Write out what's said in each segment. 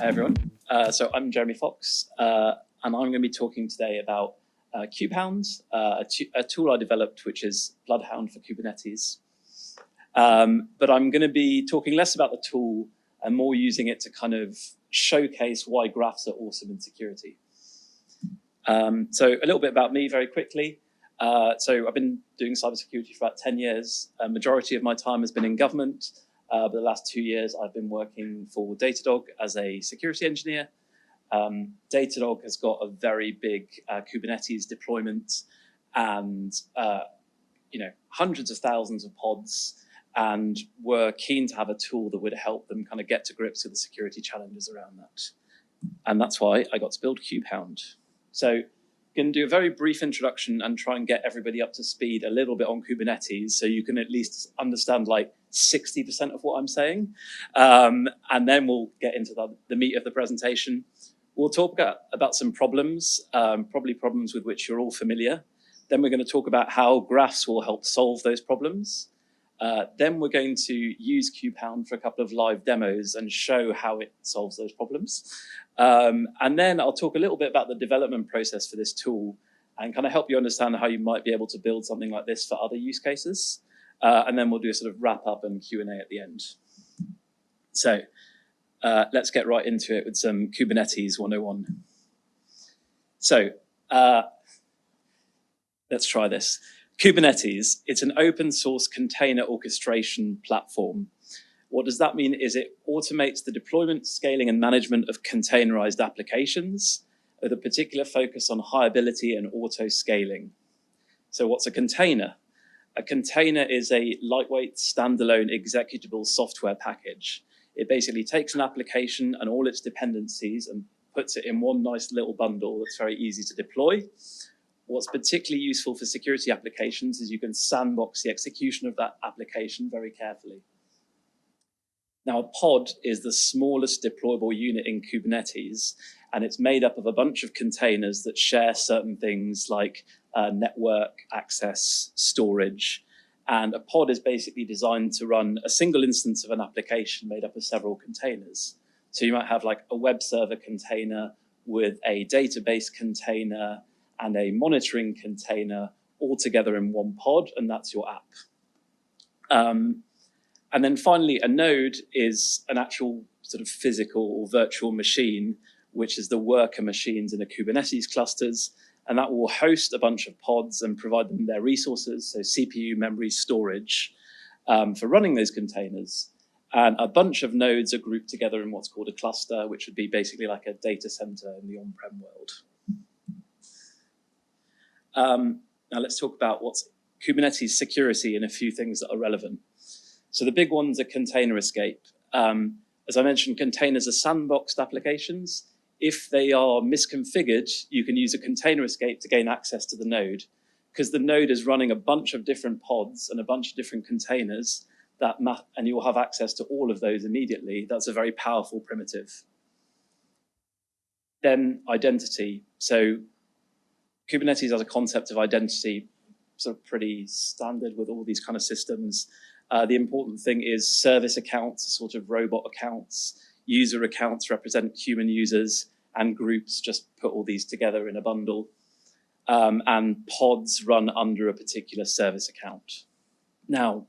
Hi everyone. So I'm Jeremy Fox, and I'm going to be talking today about KubeHound, a tool I developed which is Bloodhound for Kubernetes. But I'm going to be talking less about the tool and more using it to kind of showcase why graphs are awesome in security. So a little bit about me very quickly. So I've been doing cybersecurity for about 10 years. A majority of my time has been in government. But the last 2 years, I've been working for Datadog as a security engineer. Datadog has got a very big Kubernetes deployment and hundreds of thousands of pods, and were keen to have a tool that would help them kind of get to grips with the security challenges around that. And that's why I got to build KubeHound. So I'm going to do a very brief introduction and try and get everybody up to speed a little bit on Kubernetes so you can at least understand like 60% of what I'm saying. And then we'll get into the meat of the presentation. We'll talk about some problems, probably problems with which you're all familiar. Then we're going to talk about how graphs will help solve those problems. Then we're going to use KubeHound for a couple of live demos and show how it solves those problems. And then I'll talk a little bit about the development process for this tool and kind of help you understand how you might be able to build something like this for other use cases. And then we'll do a sort of wrap up and Q&A at the end. So let's get right into it with some Kubernetes 101. So let's try this. Kubernetes, it's an open source container orchestration platform. What does that mean is it automates the deployment, scaling, and management of containerized applications with a particular focus on high ability and auto scaling. So what's a container? A container is a lightweight, standalone executable software package. It basically takes an application and all its dependencies and puts it in one nice little bundle that's very easy to deploy. What's particularly useful for security applications is you can sandbox the execution of that application very carefully. Now, a pod is the smallest deployable unit in Kubernetes, and it's made up of a bunch of containers that share certain things like network, access, storage. And a pod is basically designed to run a single instance of an application made up of several containers. So you might have like a web server container with a database container and a monitoring container all together in one pod, and that's your app. And then finally, a node is an actual sort of physical or virtual machine, which is the worker machines in a Kubernetes clusters, and that will host a bunch of pods and provide them their resources, so CPU, memory, storage, for running those containers. And a bunch of nodes are grouped together in what's called a cluster, which would be basically like a data center in the on-prem world. Now let's talk about what's Kubernetes security and a few things that are relevant. So the big ones are container escape. As I mentioned, containers are sandboxed applications. If they are misconfigured, you can use a container escape to gain access to the node, because the node is running a bunch of different pods and a bunch of different containers, and you'll have access to all of those immediately. That's a very powerful primitive. Then identity. So Kubernetes has a concept of identity, sort of pretty standard with all these kind of systems. The important thing is service accounts, sort of robot accounts, user accounts represent human users, and groups just put all these together in a bundle. And pods run under a particular service account. Now,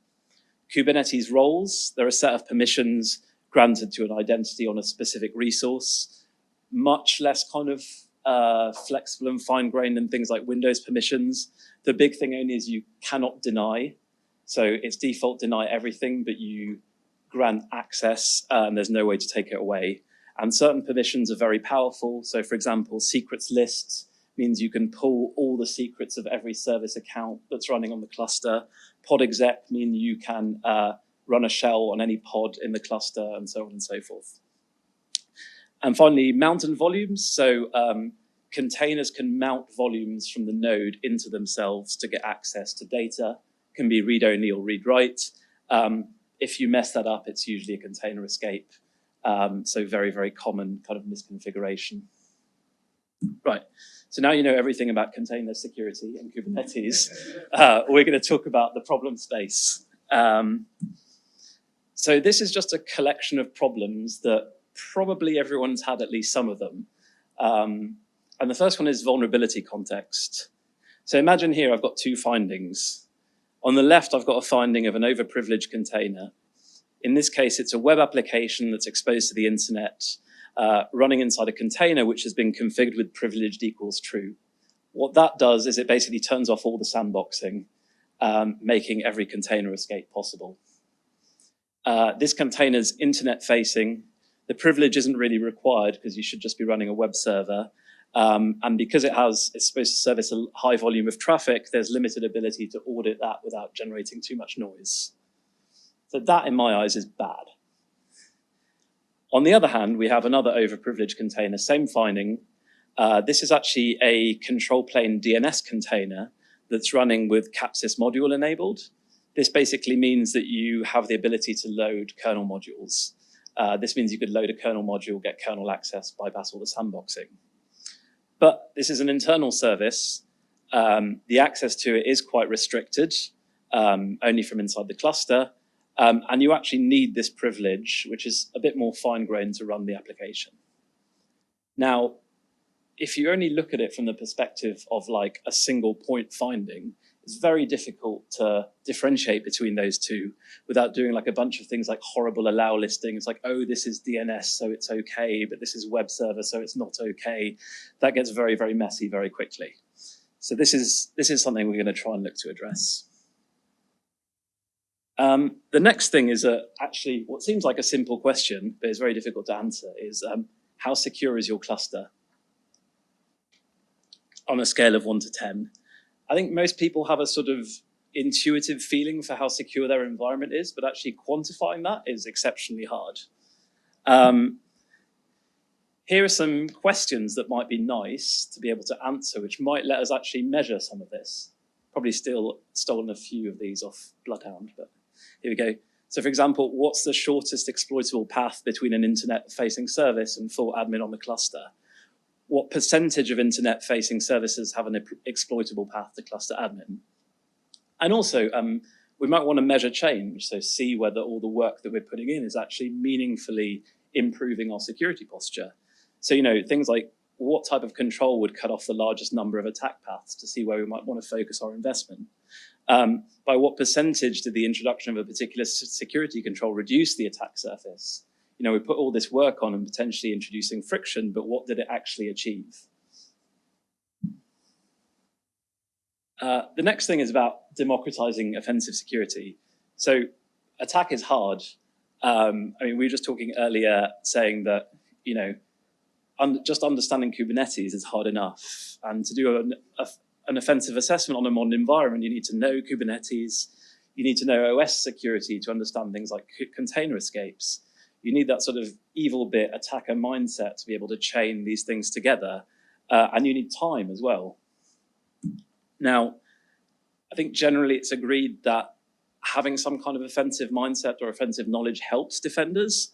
Kubernetes roles, there are a set of permissions granted to an identity on a specific resource, much less kind of flexible and fine-grained than things like Windows permissions. The big thing only is you cannot deny. So it's default deny everything, but you grant access and there's no way to take it away. And certain permissions are very powerful. So for example, secrets lists means you can pull all the secrets of every service account that's running on the cluster. Pod exec means you can run a shell on any pod in the cluster, and so on and so forth. And finally, mount and volumes. So containers can mount volumes from the node into themselves to get access to data. Can be read-only or read-write. If you mess that up, it's usually a container escape. So very, very common kind of misconfiguration. Right, so now you know everything about container security and Kubernetes. We're going to talk about the problem space. So this is just a collection of problems that probably everyone's had at least some of them. And the first one is vulnerability context. So imagine here I've got two findings. On the left, I've got a finding of an overprivileged container. In this case, it's a web application that's exposed to the internet, running inside a container which has been configured with privileged equals true. What that does is it basically turns off all the sandboxing, making every container escape possible. This container's internet facing. The privilege isn't really required because you should just be running a web server. And because it's supposed to service a high volume of traffic, there's limited ability to audit that without generating too much noise. So that, in my eyes, is bad. On the other hand, we have another overprivileged container, same finding. This is actually a control plane DNS container that's running with capsys module enabled. This basically means that you have the ability to load kernel modules. This means you could load a kernel module, get kernel access, bypass all the sandboxing. But this is an internal service. The access to it is quite restricted, only from inside the cluster. And you actually need this privilege, which is a bit more fine-grained to run the application. Now, if you only look at it from the perspective of like a single point finding, it's very difficult to differentiate between those two without doing like a bunch of things like horrible allow listing. It's like, oh, this is DNS, so it's okay, but this is web server, so it's not okay. That gets very, very messy very quickly. So this is something we're going to try and look to address. The next thing is actually what seems like a simple question, but it's very difficult to answer, is how secure is your cluster? On a scale of 1 to 10. I think most people have a sort of intuitive feeling for how secure their environment is, but actually quantifying that is exceptionally hard. Here are some questions that might be nice to be able to answer, which might let us actually measure some of this. Probably still stolen a few of these off Bloodhound, but here we go. So for example, what's the shortest exploitable path between an internet-facing service and full admin on the cluster? What percentage of internet-facing services have an exploitable path to cluster admin? And also, we might want to measure change, so see whether all the work that we're putting in is actually meaningfully improving our security posture. So, things like what type of control would cut off the largest number of attack paths to see where we might want to focus our investment. By what percentage did the introduction of a particular security control reduce the attack surface? We put all this work on and potentially introducing friction, but what did it actually achieve? The next thing is about democratizing offensive security. So attack is hard. We were just talking earlier saying that, just understanding Kubernetes is hard enough. And to do an offensive assessment on a modern environment, you need to know Kubernetes. You need to know OS security to understand things like container escapes. You need that sort of evil bit attacker mindset to be able to chain these things together. And you need time as well. Now, I think generally it's agreed that having some kind of offensive mindset or offensive knowledge helps defenders.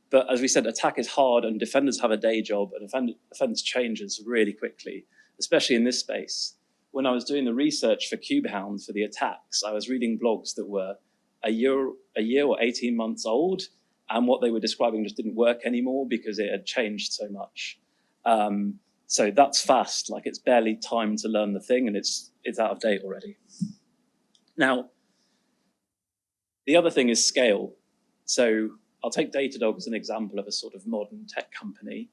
But as we said, attack is hard and defenders have a day job and offense changes really quickly, especially in this space. When I was doing the research for KubeHound for the attacks, I was reading blogs that were a year or 18 months old, and what they were describing just didn't work anymore because it had changed so much. So that's fast, like it's barely time to learn the thing and it's out of date already. Now, the other thing is scale. So I'll take Datadog as an example of a sort of modern tech company.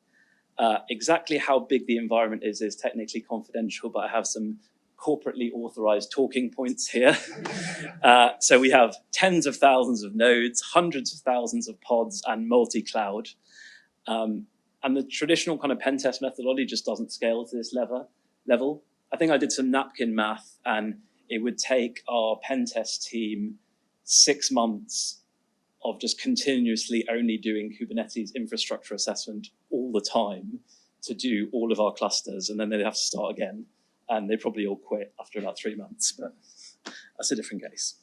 Exactly how big the environment is technically confidential, but I have some corporately authorized talking points here. So we have tens of thousands of nodes, hundreds of thousands of pods, and multi-cloud. And the traditional kind of pen test methodology just doesn't scale to this level. I think I did some napkin math, and it would take our pen test team 6 months of just continuously only doing Kubernetes infrastructure assessment all the time to do all of our clusters, and then they'd have to start again. And they probably all quit after about 3 months, but that's a different case.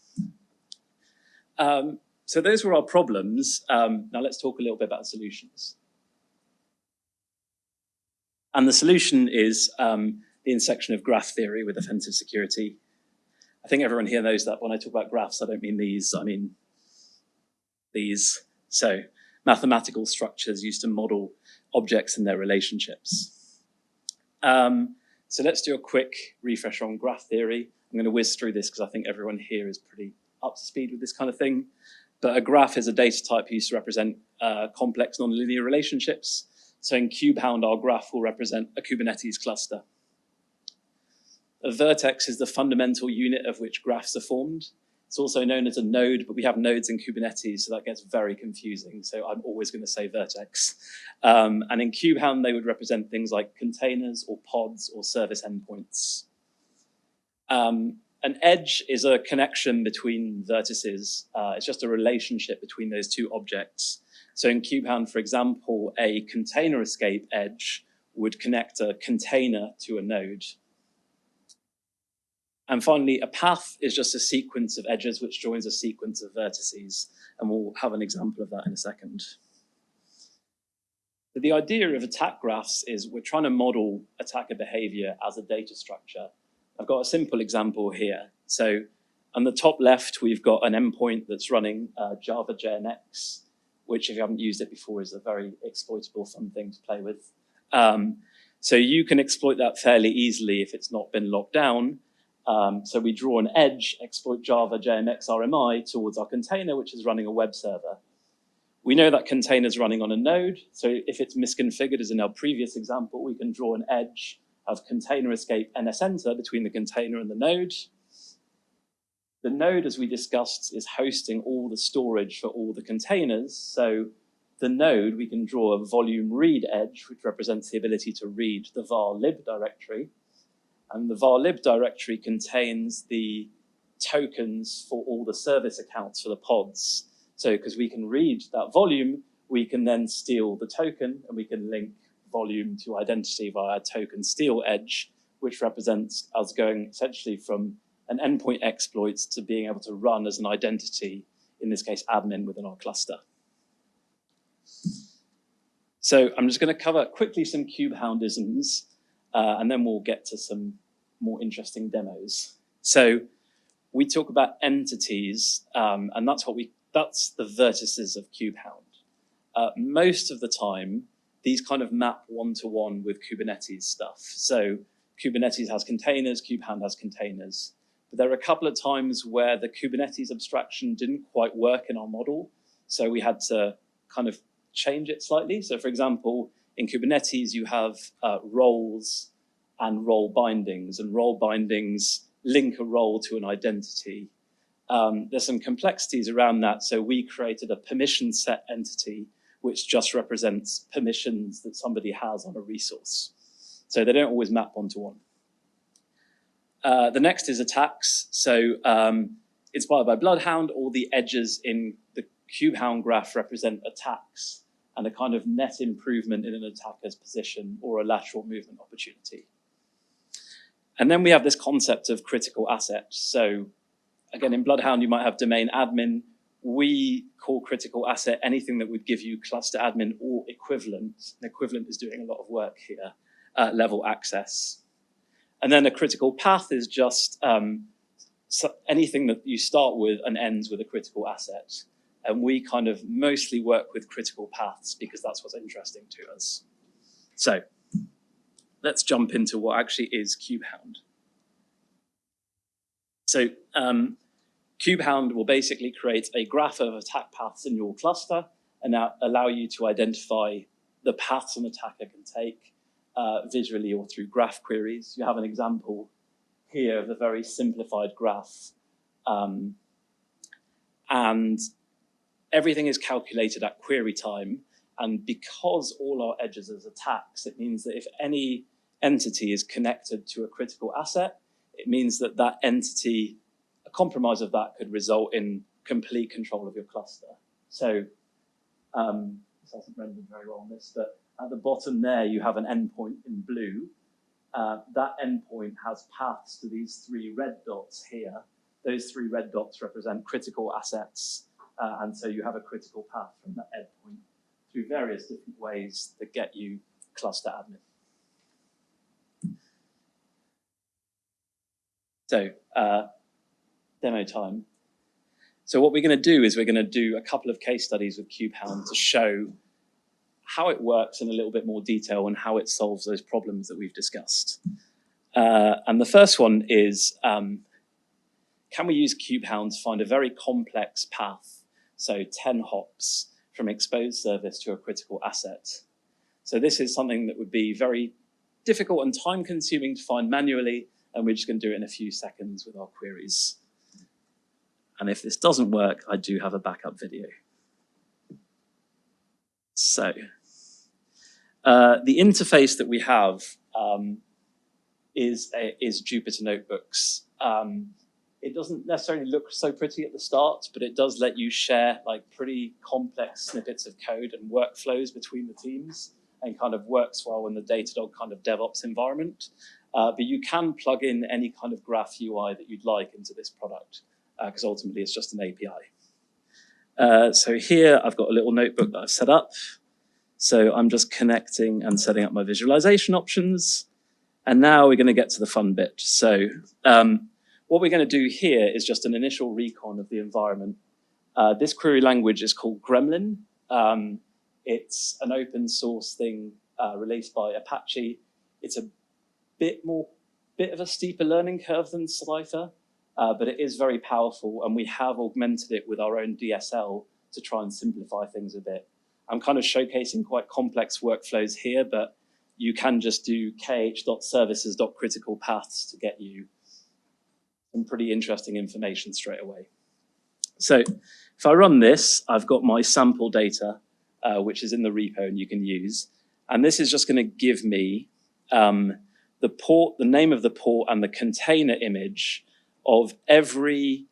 So those were our problems. Now let's talk a little bit about solutions. And the solution is the intersection of graph theory with offensive security. I think everyone here knows that when I talk about graphs, I don't mean these, I mean these. So mathematical structures used to model objects and their relationships. So let's do a quick refresher on graph theory. I'm going to whiz through this because I think everyone here is pretty up to speed with this kind of thing. But a graph is a data type used to represent complex nonlinear relationships. So in KubeHound, our graph will represent a Kubernetes cluster. A vertex is the fundamental unit of which graphs are formed. It's also known as a node, but we have nodes in Kubernetes, so that gets very confusing. So I'm always going to say vertex. And in KubeHound, they would represent things like containers or pods or service endpoints. An edge is a connection between vertices. It's just a relationship between those two objects. So in KubeHound, for example, a container escape edge would connect a container to a node. And finally, a path is just a sequence of edges which joins a sequence of vertices. And we'll have an example of that in a second. But the idea of attack graphs is we're trying to model attacker behavior as a data structure. I've got a simple example here. So on the top left, we've got an endpoint that's running Java JNX, which if you haven't used it before is a very exploitable, fun thing to play with. So you can exploit that fairly easily if it's not been locked down. So we draw an edge, exploit Java JNX RMI towards our container, which is running a web server. We know that container is running on a node. So if it's misconfigured, as in our previous example, we can draw an edge of container escape NSEnter between the container and the node. The node, as we discussed, is hosting all the storage for all the containers. So the node, we can draw a volume read edge, which represents the ability to read the var lib directory. And the var lib directory contains the tokens for all the service accounts for the pods. So because we can read that volume, we can then steal the token and we can link volume to identity via token steal edge, which represents us going essentially from an endpoint exploit to being able to run as an identity, in this case, admin within our cluster. So I'm just going to cover quickly some KubeHoundisms, and then we'll get to some more interesting demos. So we talk about entities, and that's the vertices of KubeHound. Most of the time, these kind of map one-to-one with Kubernetes stuff. So Kubernetes has containers, KubeHound has containers. But there are a couple of times where the Kubernetes abstraction didn't quite work in our model. So we had to kind of change it slightly. So for example, in Kubernetes, you have roles and role bindings, and role bindings link a role to an identity. There's some complexities around that. So we created a permission set entity, which just represents permissions that somebody has on a resource. So they don't always map one-to-one. The next is attacks. So inspired by Bloodhound, all the edges in the KubeHound graph represent attacks and a kind of net improvement in an attacker's position or a lateral movement opportunity. And then we have this concept of critical asset. So again, in Bloodhound, you might have domain admin. We call critical asset anything that would give you cluster admin or equivalent. And equivalent is doing a lot of work here, level access. And then a critical path is just anything that you start with and ends with a critical asset. And we kind of mostly work with critical paths because that's what's interesting to us. So let's jump into what actually is KubeHound. So KubeHound will basically create a graph of attack paths in your cluster and now allow you to identify the paths an attacker can take visually or through graph queries. You have an example here of a very simplified graph. And everything is calculated at query time. And because all our edges are attacks, it means that if any entity is connected to a critical asset, it means that that entity, a compromise of that could result in complete control of your cluster. So this hasn't rendered very well on this, but at the bottom there, you have an endpoint in blue. That endpoint has paths to these three red dots here. Those three red dots represent critical assets. And so you have a critical path from that endpoint through various different ways that get you cluster admin. So demo time. So what we're going to do is we're going to do a couple of case studies with KubeHound to show how it works in a little bit more detail and how it solves those problems that we've discussed. And the first one is, can we use KubeHound to find a very complex path, so 10 hops from exposed service to a critical asset? So this is something that would be very difficult and time-consuming to find manually, and we're just going to do it in a few seconds with our queries. And if this doesn't work, I do have a backup video. So the interface that we have is Jupyter Notebooks. It doesn't necessarily look so pretty at the start, but it does let you share like pretty complex snippets of code and workflows between the teams, and kind of works well in the Datadog kind of DevOps environment. But you can plug in any kind of graph UI that you'd like into this product, because ultimately it's just an API. So here I've got a little notebook that I've set up. So I'm just connecting and setting up my visualization options. And now we're going to get to the fun bit. So what we're going to do here is just an initial recon of the environment. This query language is called Gremlin. It's an open source thing released by Apache. It's a bit of a steeper learning curve than Slifer, but it is very powerful, and we have augmented it with our own DSL to try and simplify things a bit. I'm kind of showcasing quite complex workflows here, but you can just do kh.services.criticalpaths to get you some pretty interesting information straight away. So if I run this, I've got my sample data, which is in the repo and you can use. And this is just going to give me the port, the name of the port, and the container image of every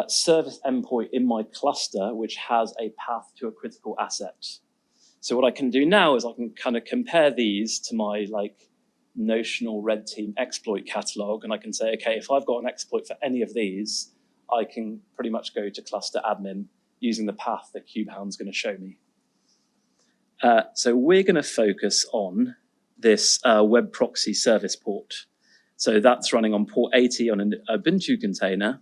service endpoint in my cluster which has a path to a critical asset. So what I can do now is I can kind of compare these to my like notional red team exploit catalog, and I can say, okay, if I've got an exploit for any of these, I can pretty much go to cluster admin using the path that KubeHound's going to show me. So we're going to focus on this web proxy service port. So that's running on port 80 on an Ubuntu container.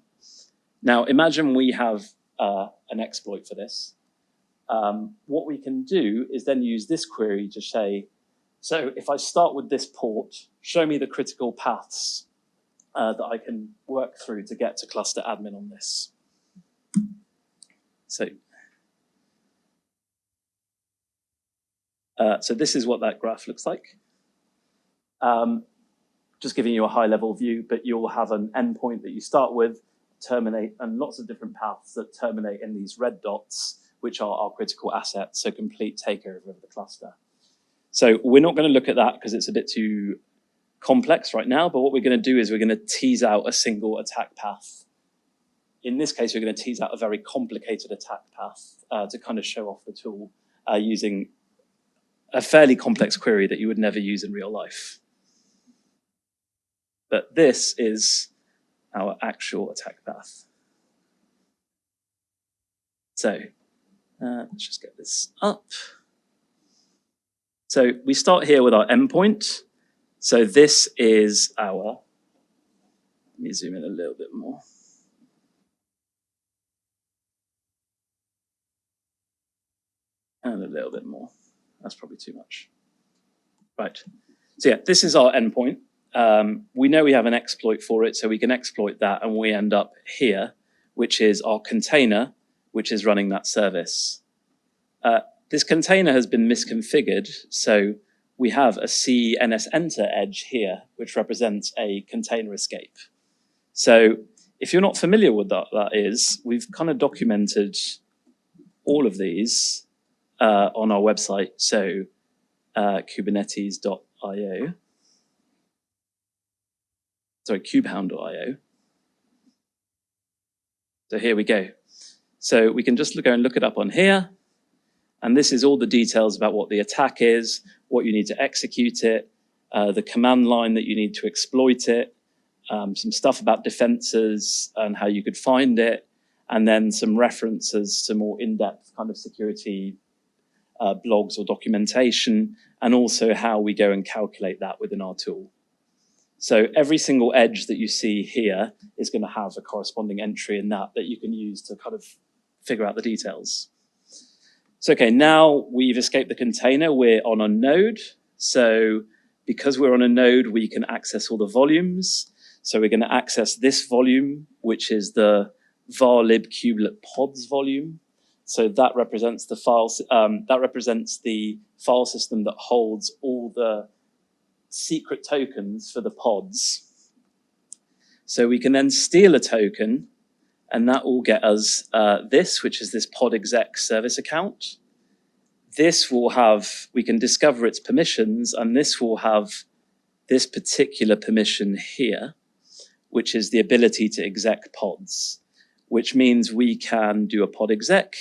Now imagine we have an exploit for this. What we can do is then use this query to say, so if I start with this port, show me the critical paths that I can work through to get to cluster admin on this. So this is what that graph looks like. Just giving you a high level view, but you'll have an endpoint that you start with, terminate, and lots of different paths that terminate in these red dots, which are our critical assets, so complete takeover of the cluster. So we're not going to look at that because it's a bit too complex right now, but what we're going to do is we're going to tease out a single attack path. In this case, we're going to tease out a very complicated attack path to kind of show off the tool using a fairly complex query that you would never use in real life. But this is our actual attack path. So let's just get this up. So we start here with our endpoint. So this is our, let me zoom in a little bit more. And a little bit more. That's probably too much. Right. So yeah, this is our endpoint. We know we have an exploit for it, so we can exploit that, and we end up here, which is our container, which is running that service. This container has been misconfigured, so we have a CNS-enter edge here, which represents a container escape. So if you're not familiar with what that is, we've kind of documented all of these on our website, so kubernetes.io. Sorry, kubehound.io. So here we go. So we can just go and look it up on here. And this is all the details about what the attack is, what you need to execute it, the command line that you need to exploit it, some stuff about defenses and how you could find it, and then some references to more in-depth kind of security blogs or documentation, and also how we go and calculate that within our tool. So every single edge that you see here is going to have a corresponding entry in that you can use to kind of figure out the details. So, okay, now we've escaped the container, we're on a node. So because we're on a node, we can access all the volumes. So we're going to access this volume, which is the var lib kubelet pods volume. So that represents the files. That represents the file system that holds all the secret tokens for the pods. So we can then steal a token, and that will get us this, which is this pod exec service account. This will have, we can discover its permissions, and this will have this particular permission here, which is the ability to exec pods, which means we can do a pod exec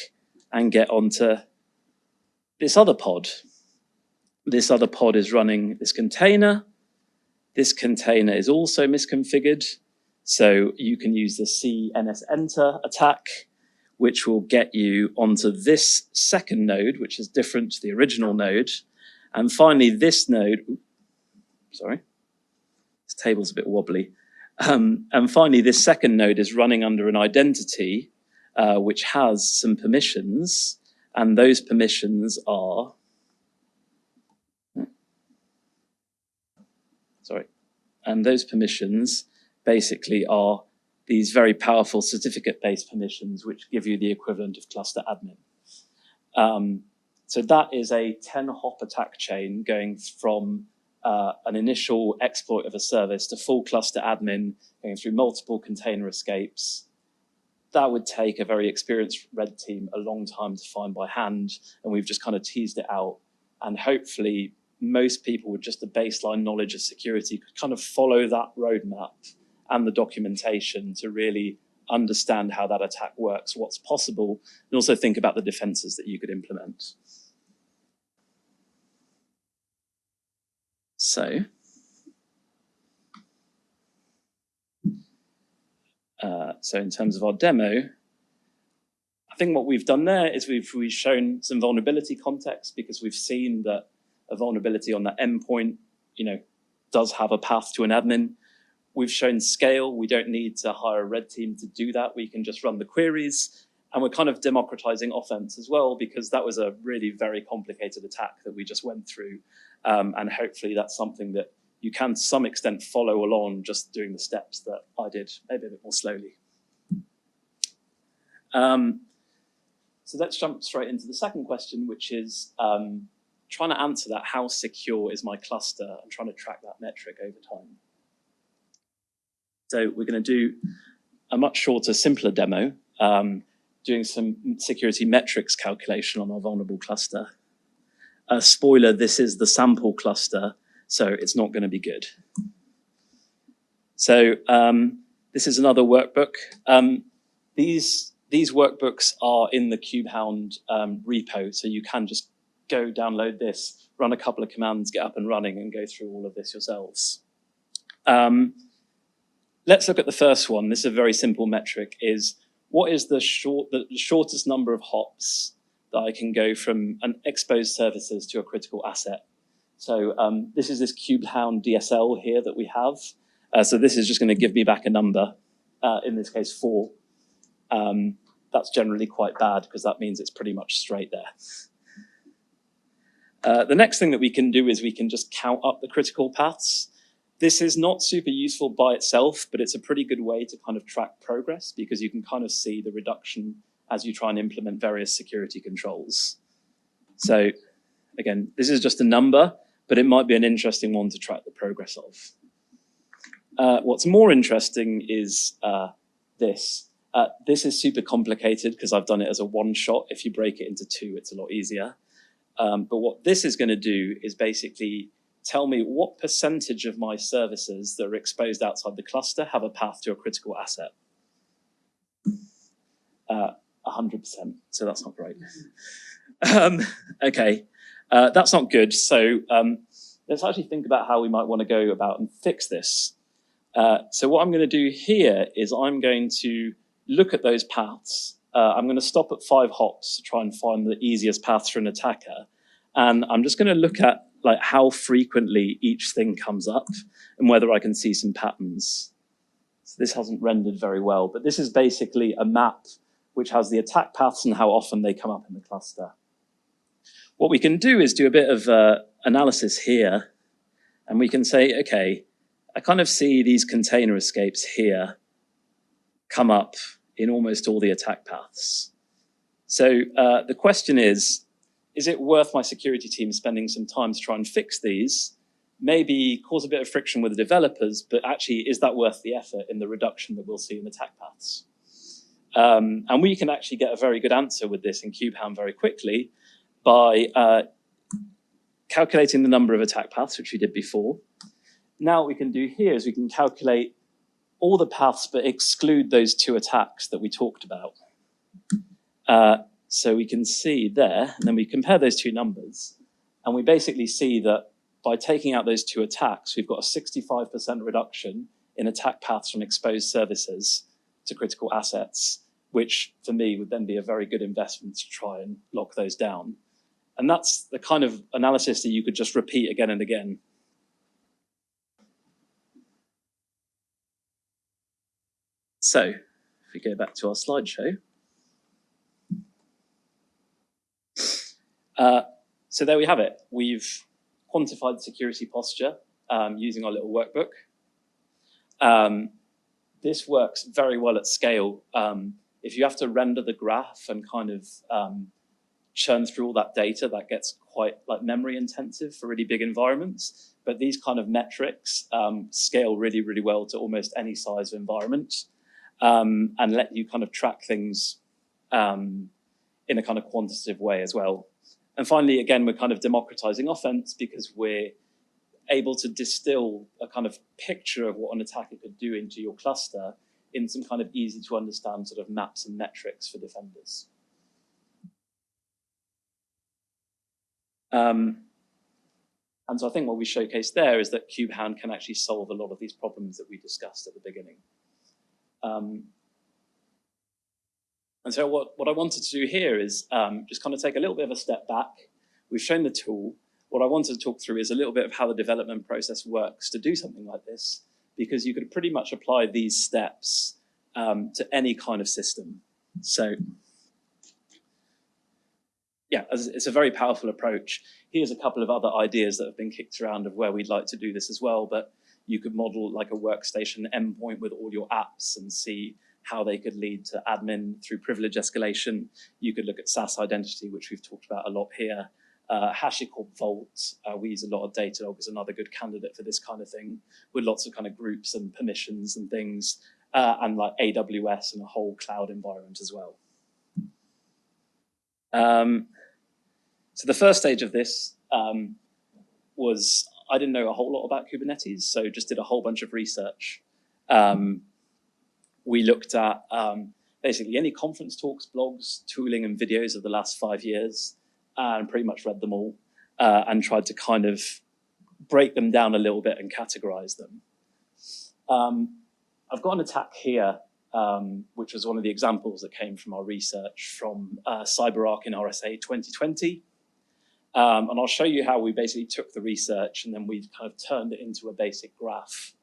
and get onto this other pod. This other pod is running this container. This container is also misconfigured. So you can use the cnsenter attack, which will get you onto this second node, which is different to the original node. And finally, this node, sorry, this table's a bit wobbly. And finally, this second node is running under an identity, which has some permissions. And those permissions are, and those permissions basically are these very powerful certificate-based permissions, which give you the equivalent of cluster admin. So that is a 10-hop attack chain going from an initial exploit of a service to full cluster admin, going through multiple container escapes. That would take a very experienced red team a long time to find by hand, and we've just kind of teased it out. And hopefully, most people with just a baseline knowledge of security could kind of follow that roadmap and the documentation to really understand how that attack works, what's possible, and also think about the defenses that you could implement. So, in terms of our demo, I think what we've done there is we've shown some vulnerability context, because we've seen that a vulnerability on that endpoint, does have a path to an admin. We've shown scale. We don't need to hire a red team to do that. We can just run the queries. And we're kind of democratizing offense as well, because that was a really very complicated attack that we just went through. And hopefully that's something that you can to some extent follow along, just doing the steps that I did, maybe a bit more slowly. So let's jump straight into the second question, which is trying to answer that: how secure is my cluster? And trying to track that metric over time. So we're going to do a much shorter, simpler demo, doing some security metrics calculation on our vulnerable cluster. Spoiler, this is the sample cluster, so it's not going to be good. So this is another workbook. These workbooks are in the KubeHound repo, so you can just go download this, run a couple of commands, get up and running, and go through all of this yourselves. Let's look at the first one. This is a very simple metric: is what is the shortest number of hops that I can go from an exposed services to a critical asset? So this is this KubeHound DSL here that we have. So this is just going to give me back a number, in this case 4. That's generally quite bad, because that means it's pretty much straight there. The next thing that we can do is we can just count up the critical paths. This is not super useful by itself, but it's a pretty good way to kind of track progress, because you can kind of see the reduction as you try and implement various security controls. So again, this is just a number, but it might be an interesting one to track the progress of. What's more interesting is this. This is super complicated because I've done it as a one shot. If you break it into 2, it's a lot easier. But what this is going to do is basically tell me what percentage of my services that are exposed outside the cluster have a path to a critical asset. 100%, so that's not great. Okay, that's not good. So let's actually think about how we might want to go about and fix this. So what I'm going to do here is I'm going to look at those paths. I'm going to stop at 5 hops to try and find the easiest path for an attacker. And I'm just going to look at like how frequently each thing comes up and whether I can see some patterns. So this hasn't rendered very well, but this is basically a map which has the attack paths and how often they come up in the cluster. What we can do is do a bit of analysis here, and we can say, okay, I kind of see these container escapes here come up in almost all the attack paths. So the question is it worth my security team spending some time to try and fix these, maybe cause a bit of friction with the developers, but actually, is that worth the effort in the reduction that we'll see in attack paths? And we can actually get a very good answer with this in KubeHound very quickly by calculating the number of attack paths, which we did before. Now what we can do here is we can calculate all the paths but exclude those two attacks that we talked about. So we can see there, and then we compare those two numbers, and we basically see that by taking out those two attacks, we've got a 65% reduction in attack paths from exposed services to critical assets, which for me would then be a very good investment to try and lock those down. And that's the kind of analysis that you could just repeat again and again. So if we go back to our slideshow. So there we have it. We've quantified security posture using our little workbook. This works very well at scale. If you have to render the graph and kind of churn through all that data, that gets quite like memory intensive for really big environments. But these kind of metrics scale really, really well to almost any size of environment and let you kind of track things in a kind of quantitative way as well. And finally, again, we're kind of democratizing offense because we're able to distill a kind of picture of what an attacker could do into your cluster in some kind of easy to understand sort of maps and metrics for defenders. And so I think what we showcased there is that KubeHound can actually solve a lot of these problems that we discussed at the beginning. And so what I wanted to do here is just kind of take a little bit of a step back. We've shown the tool. What I wanted to talk through is a little bit of how the development process works to do something like this, because you could pretty much apply these steps to any kind of system. So yeah, it's a very powerful approach. Here's a couple of other ideas that have been kicked around of where we'd like to do this as well, but you could model like a workstation endpoint with all your apps and see how they could lead to admin through privilege escalation. You could look at SaaS identity, which we've talked about a lot here. HashiCorp Vault, we use a lot of Datadog as another good candidate for this kind of thing, with lots of kind of groups and permissions and things, and like AWS and a whole cloud environment as well. So the first stage of this was, I didn't know a whole lot about Kubernetes, so just did a whole bunch of research. We looked at basically any conference talks, blogs, tooling, and videos of the last 5 years, and pretty much read them all, and tried to kind of break them down a little bit and categorize them. I've got an attack here, which was one of the examples that came from our research from CyberArk in RSA 2020. And I'll show you how we basically took the research and then we've kind of turned it into a basic graph.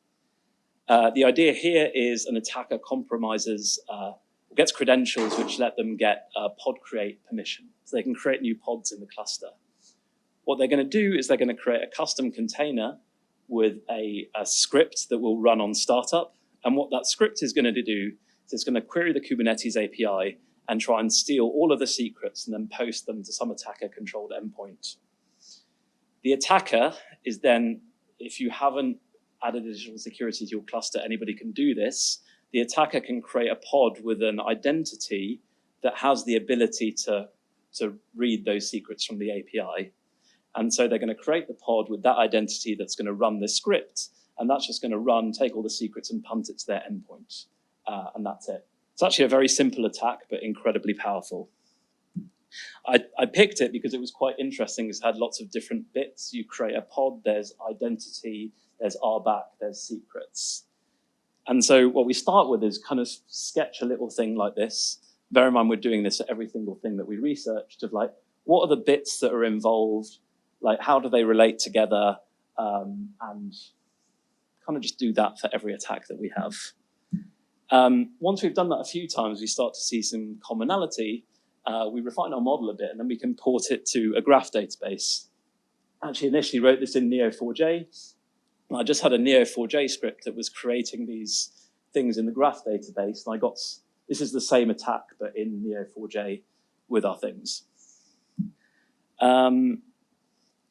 The idea here is an attacker compromises, gets credentials which let them get pod create permission. So they can create new pods in the cluster. What they're going to do is they're going to create a custom container with a script that will run on startup. And what that script is going to do is it's going to query the Kubernetes API and try and steal all of the secrets and then post them to some attacker-controlled endpoint. The attacker is then, if you haven't added additional security to your cluster, anybody can do this. The attacker can create a pod with an identity that has the ability to read those secrets from the API. And so they're going to create the pod with that identity that's going to run this script. And that's just going to run, take all the secrets and punt it to their endpoint. And that's it. It's actually a very simple attack, but incredibly powerful. I picked it because it was quite interesting. It's had lots of different bits. You create a pod, there's identity, there's RBAC, there's secrets. And so what we start with is kind of sketch a little thing like this. Bear in mind, we're doing this at every single thing that we researched of like, what are the bits that are involved? Like, how do they relate together? And kind of just do that for every attack that we have. Once we've done that a few times, we start to see some commonality. We refine our model a bit, and then we can port it to a graph database. I actually initially wrote this in Neo4j. I just had a Neo4j script that was creating these things in the graph database, and I got, this is the same attack, but in Neo4j with our things.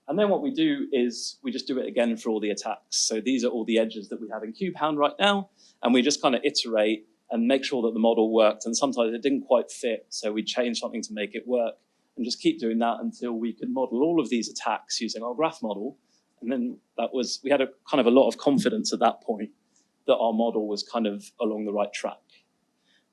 And then what we do is we just do it again for all the attacks. So these are all the edges that we have in KubeHound right now, and we just kind of iterate and make sure that the model worked. And sometimes it didn't quite fit, so we change something to make it work, and just keep doing that until we could model all of these attacks using our graph model. And then that was, we had a kind of a lot of confidence at that point that our model was kind of along the right track.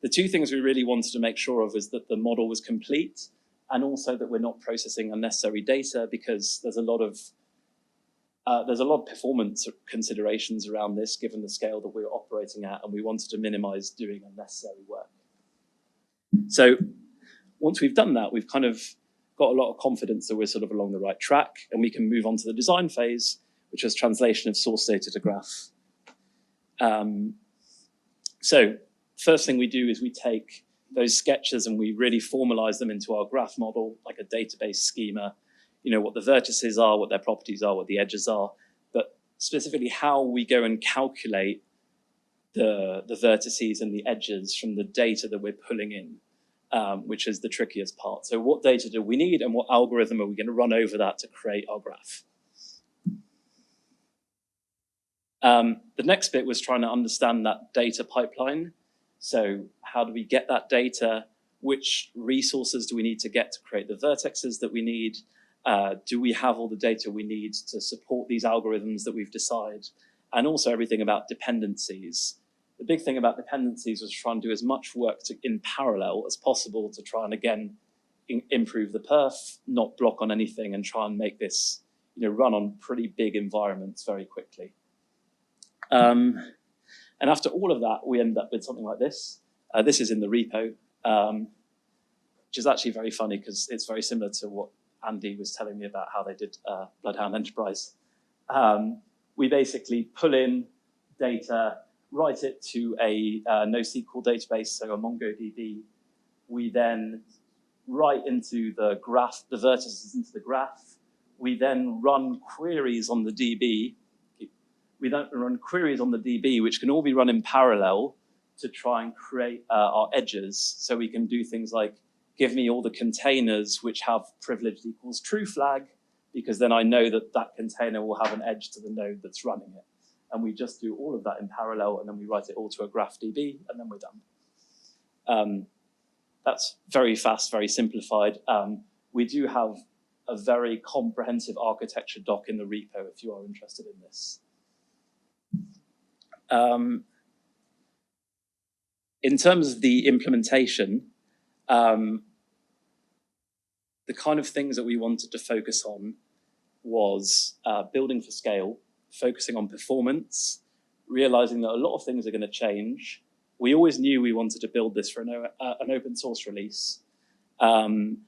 The two things we really wanted to make sure of was that the model was complete, and also that we're not processing unnecessary data, because there's a lot of performance considerations around this, given the scale that we're operating at, and we wanted to minimize doing unnecessary work. So once we've done that, we've kind of got a lot of confidence that we're sort of along the right track, and we can move on to the design phase, which was translation of source data to graph. So first thing we do is we take those sketches and we really formalize them into our graph model, like a database schema, you know, what the vertices are, what their properties are, what the edges are, but specifically how we go and calculate the vertices and the edges from the data that we're pulling in, which is the trickiest part. So what data do we need, and what algorithm are we going to run over that to create our graph? The next bit was trying to understand that data pipeline. So how do we get that data? Which resources do we need to get to create the vertexes that we need? Do we have all the data we need to support these algorithms that we've decided? And also everything about dependencies. The big thing about dependencies was trying to do as much work in parallel as possible to try and, again, improve the perf, not block on anything, and try and make this, you know, run on pretty big environments very quickly. And after all of that, we end up with something like this. This is in the repo, which is actually very funny because it's very similar to what Andy was telling me about how they did Bloodhound Enterprise. We basically pull in data, write it to a NoSQL database, so a MongoDB. We then write into the graph, the vertices into the graph. We then run queries on the DB. We then run queries on the DB, which can all be run in parallel to try and create our edges. So we can do things like, give me all the containers which have privileged equals true flag, because then I know that that container will have an edge to the node that's running it. And we just do all of that in parallel, and then we write it all to a graph DB, and then we're done. That's very fast, very simplified. We do have a very comprehensive architecture doc in the repo if you are interested in this. In terms of the implementation, the kind of things that we wanted to focus on was building for scale, focusing on performance, realizing that a lot of things are going to change. We always knew we wanted to build this for an open source release. And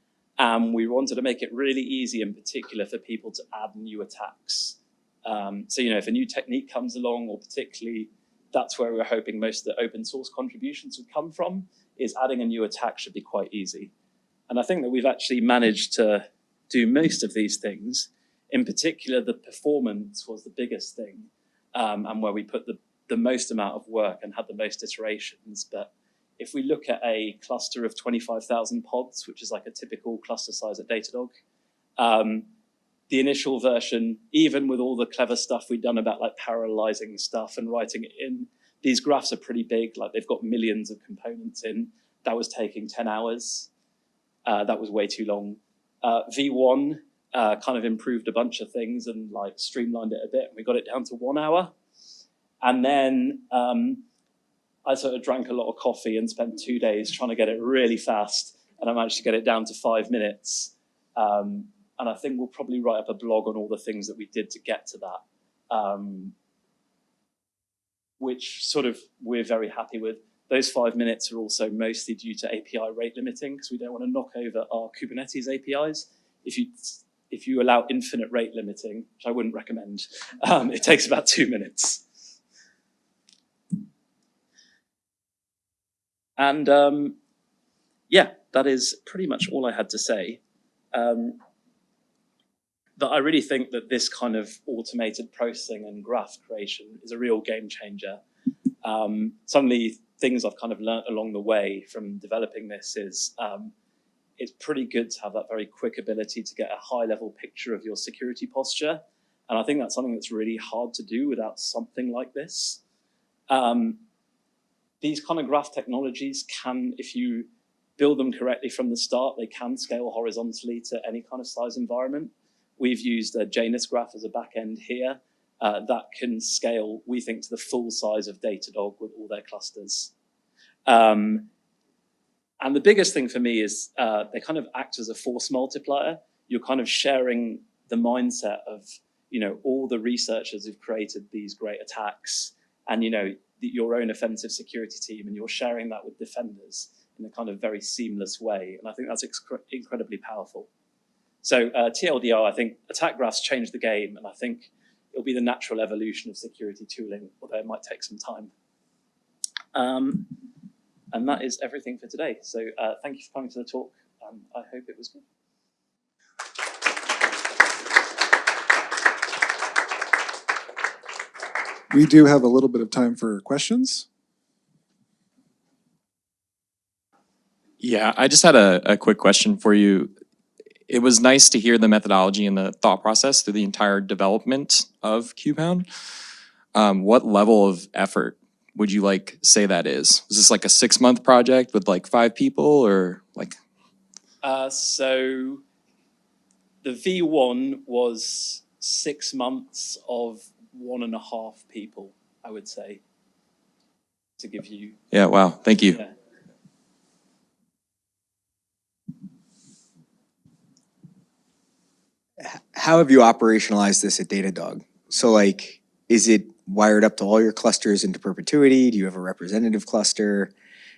we wanted to make it really easy, in particular, for people to add new attacks. So, you know, if a new technique comes along, or particularly that's where we're hoping most of the open source contributions would come from, is adding a new attack should be quite easy. And I think that we've actually managed to do most of these things. In particular, the performance was the biggest thing, and where we put the most amount of work and had the most iterations. But if we look at a cluster of 25,000 pods, which is like a typical cluster size at Datadog, the initial version, even with all the clever stuff we'd done about like parallelizing stuff and writing it in, these graphs are pretty big, like they've got millions of components in. That was taking 10 hours. That was way too long. V1 kind of improved a bunch of things and like streamlined it a bit, and we got it down to 1 hour. And then I sort of drank a lot of coffee and spent 2 days trying to get it really fast, and I managed to get it down to 5 minutes. And I think we'll probably write up a blog on all the things that we did to get to that, which sort of we're very happy with. Those 5 minutes are also mostly due to API rate limiting, because we don't want to knock over our Kubernetes APIs. If if you allow infinite rate limiting, which I wouldn't recommend, it takes about 2 minutes. And yeah, that is pretty much all I had to say. But I really think that this kind of automated processing and graph creation is a real game changer. Some of the things I've kind of learned along the way from developing this is it's pretty good to have that very quick ability to get a high-level picture of your security posture. And I think that's something that's really hard to do without something like this. These kind of graph technologies can, if you build them correctly from the start, they can scale horizontally to any kind of size environment. We've used a Janus graph as a backend here that can scale, we think, to the full size of Datadog with all their clusters. And the biggest thing for me is they kind of act as a force multiplier. You're kind of sharing the mindset of, all the researchers who've created these great attacks and, your own offensive security team, and you're sharing that with defenders in a kind of very seamless way. And I think that's incredibly powerful. So TLDR, I think attack graphs change the game, and I think it'll be the natural evolution of security tooling, although it might take some time. And that is everything for today. So thank you for coming to the talk. I hope it was good. We do have a little bit of time for questions. Yeah, I just had a quick question for you. It was nice to hear the methodology and the thought process through the entire development of KubeHound. What level of effort would you say that is? Was this like a 6-month project with 5 people or like? So the V1 was 6 months of 1.5 people, I would say, to give you. Yeah, wow, thank you. Yeah. How have you operationalized this at Datadog? So is it wired up to all your clusters into perpetuity? Do you have a representative cluster?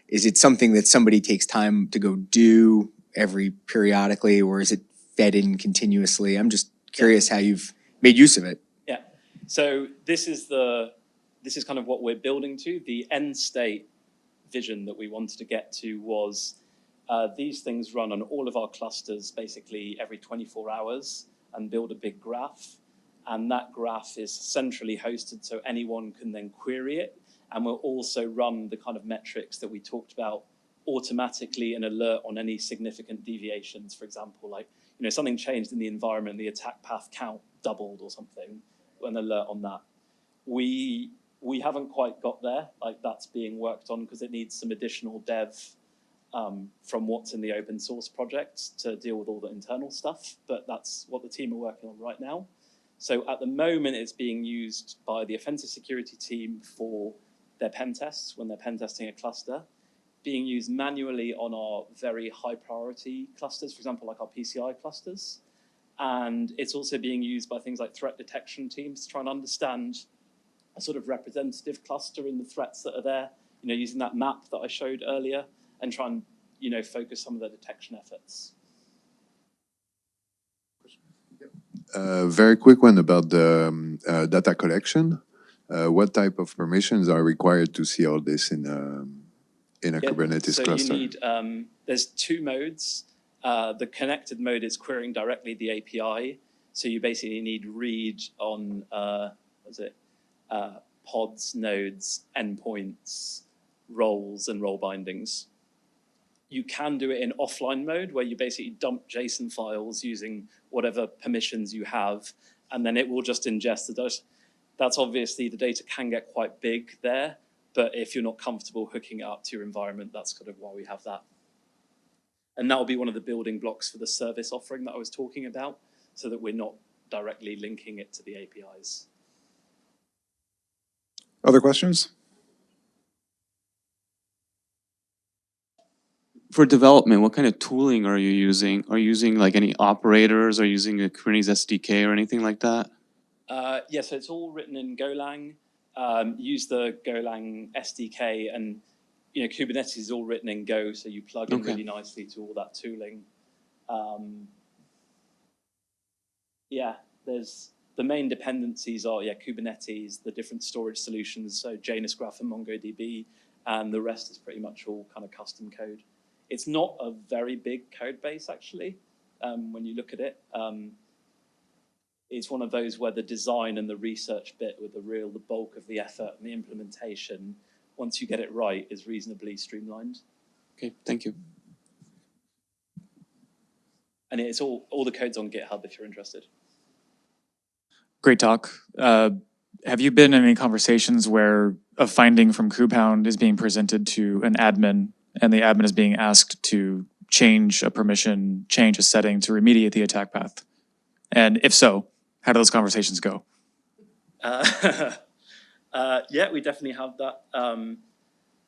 Is it something that somebody takes time to go do periodically, or is it fed in continuously? I'm just curious how you've made use of it. Yeah, so this is kind of what we're building to. The end state vision that we wanted to get to was these things run on all of our clusters basically every 24 hours and build a big graph. And that graph is centrally hosted so anyone can then query it. And we'll also run the kind of metrics that we talked about automatically and alert on any significant deviations. For example, something changed in the environment, the attack path count doubled or something, an alert on that. We haven't quite got there. That's being worked on because it needs some additional dev from what's in the open source project to deal with all the internal stuff, but that's what the team are working on right now. So at the moment, it's being used by the offensive security team for their pen tests when they're pen testing a cluster, being used manually on our very high priority clusters, for example, like our PCI clusters. And it's also being used by things like threat detection teams to try and understand a sort of representative cluster in the threats that are there, using that map that I showed earlier, and try and, focus some of the detection efforts. Very quick one about the data collection. What type of permissions are required to see all this in a Kubernetes cluster? You need, there's 2 modes. The connected mode is querying directly the API. So you basically need read on, pods, nodes, endpoints, roles, and role bindings. You can do it in offline mode where you basically dump JSON files using whatever permissions you have, and then it will just ingest the data. That's obviously, the data can get quite big there, but if you're not comfortable hooking it up to your environment, that's kind of why we have that. And that will be one of the building blocks for the service offering that I was talking about, so that we're not directly linking it to the APIs. Other questions? For development, what kind of tooling are you using? Are you using any operators? Are you using a Kubernetes SDK or anything like that? Yeah, so it's all written in Golang. Use the Golang SDK, and Kubernetes is all written in Go, so you plug in really nicely to all that tooling. Yeah, there's the main dependencies are Kubernetes, the different storage solutions, so Janus Graph and MongoDB, and the rest is pretty much all kind of custom code. It's not a very big code base actually, when you look at it. It's one of those where the design and the research bit with the bulk of the effort and the implementation, once you get it right, is reasonably streamlined. Okay, thank you. And it's all the code's on GitHub if you're interested. Great talk. Have you been in any conversations where a finding from KubeHound is being presented to an admin and the admin is being asked to change a permission, change a setting to remediate the attack path? And if so, how do those conversations go? Yeah, we definitely have that.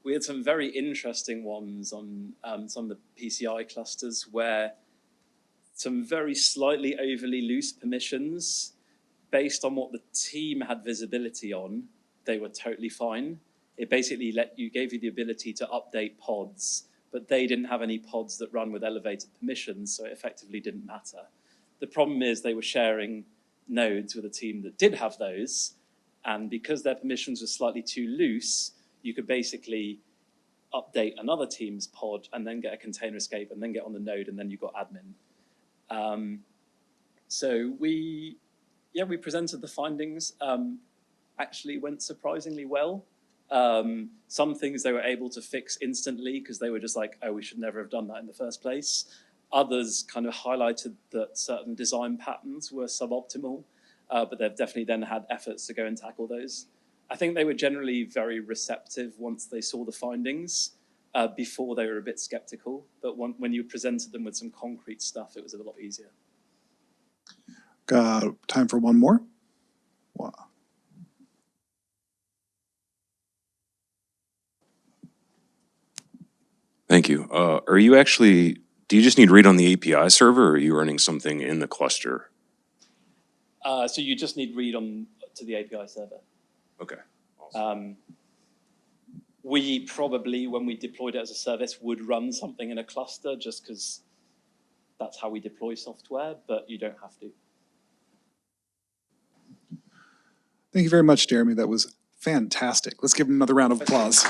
We had some very interesting ones on some of the PCI clusters where some very slightly overly loose permissions, based on what the team had visibility on, they were totally fine. It basically gave you the ability to update pods, but they didn't have any pods that run with elevated permissions, so it effectively didn't matter. The problem is they were sharing nodes with a team that did have those, and because their permissions were slightly too loose, you could basically update another team's pod and then get a container escape and then get on the node and then you got admin. So we presented the findings. Actually went surprisingly well. Some things they were able to fix instantly because they were just like, oh, we should never have done that in the first place. Others kind of highlighted that certain design patterns were suboptimal, but they've definitely then had efforts to go and tackle those. I think they were generally very receptive once they saw the findings. Before they were a bit skeptical, but when you presented them with some concrete stuff, it was a lot easier. Time for one more. Wow. Thank you. Do you just need read on the API server, or are you running something in the cluster? So you just need read on to the API server. Okay. Awesome. We probably, when we deployed it as a service, would run something in a cluster just because that's how we deploy software, but you don't have to. Thank you very much, Jeremy. That was fantastic. Let's give him another round of applause.